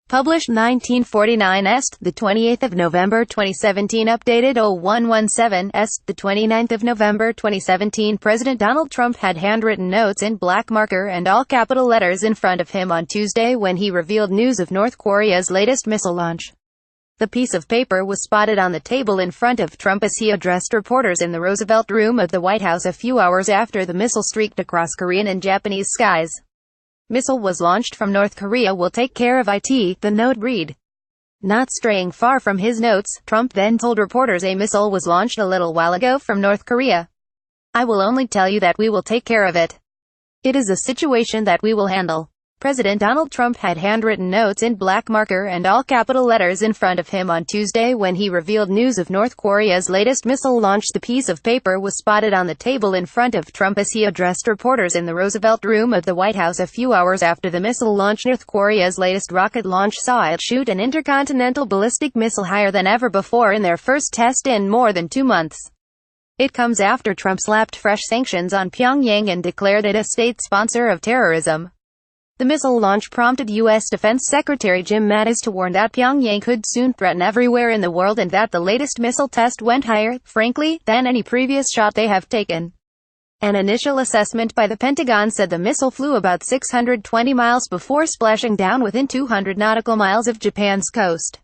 Published 1949 Est, the 28th of November 2017. Updated 0117 Est, the 29th of November 2017. President Donald Trump had handwritten notes in black marker and all capital letters in front of him on Tuesday when he revealed news of North Korea's latest missile launch. The piece of paper was spotted on the table in front of Trump as he addressed reporters in the Roosevelt Room of the White House a few hours after the missile streaked across Korean and Japanese skies. Missile was launched from North Korea, will take care of it, the note read. Not straying far from his notes, Trump then told reporters a missile was launched a little while ago from North Korea. I will only tell you that we will take care of it. It is a situation that we will handle. President Donald Trump had handwritten notes in black marker and all capital letters in front of him on Tuesday when he revealed news of North Korea's latest missile launch. The piece of paper was spotted on the table in front of Trump as he addressed reporters in the Roosevelt Room of the White House a few hours after the missile launch. North Korea's latest rocket launch saw it shoot an intercontinental ballistic missile higher than ever before in their first test in more than 2 months. It comes after Trump slapped fresh sanctions on Pyongyang and declared it a state sponsor of terrorism. The missile launch prompted U.S. Defense Secretary Jim Mattis to warn that Pyongyang could soon threaten everywhere in the world and that the latest missile test went higher, frankly, than any previous shot they have taken. An initial assessment by the Pentagon said the missile flew about 620 miles before splashing down within 200 nautical miles of Japan's coast.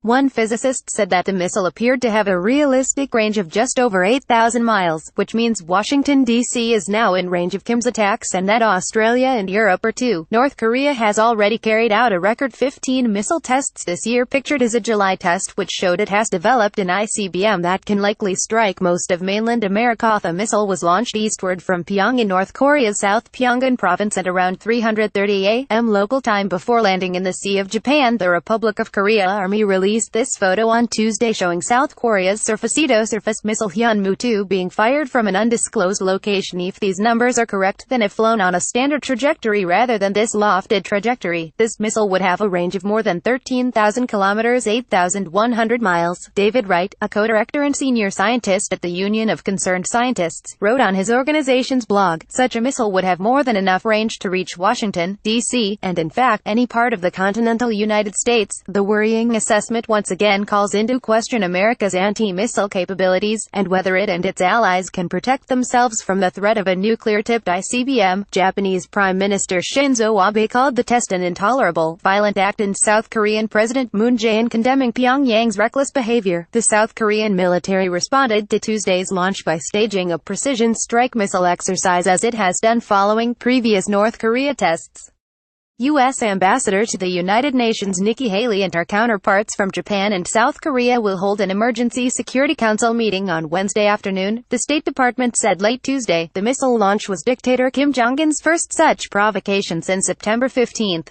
One physicist said that the missile appeared to have a realistic range of just over 8,000 miles, which means Washington, D.C. is now in range of Kim's attacks and that Australia and Europe are too. North Korea has already carried out a record 15 missile tests this year, pictured as a July test which showed it has developed an ICBM that can likely strike most of mainland America. The missile was launched eastward from Pyongyang in North Korea's South Pyongan province at around 3:30 a.m. local time before landing in the Sea of Japan. The Republic of Korea Army released this photo on Tuesday showing South Korea's surface missile Hyunmoo-2 being fired from an undisclosed location. If these numbers are correct, then if flown on a standard trajectory rather than this lofted trajectory, this missile would have a range of more than 13,000 kilometers, 8,100 miles. David Wright, a co-director and senior scientist at the Union of Concerned Scientists, wrote on his organization's blog, such a missile would have more than enough range to reach Washington, D.C., and in fact, any part of the continental United States. The worrying assessment once again calls into question America's anti-missile capabilities, and whether it and its allies can protect themselves from the threat of a nuclear-tipped ICBM. Japanese Prime Minister Shinzo Abe called the test an intolerable, violent act, and South Korean President Moon Jae-in condemning Pyongyang's reckless behavior. The South Korean military responded to Tuesday's launch by staging a precision strike missile exercise as it has done following previous North Korea tests. U.S. Ambassador to the United Nations Nikki Haley and her counterparts from Japan and South Korea will hold an emergency Security Council meeting on Wednesday afternoon, the State Department said late Tuesday. The missile launch was dictator Kim Jong-un's first such provocation since September 15.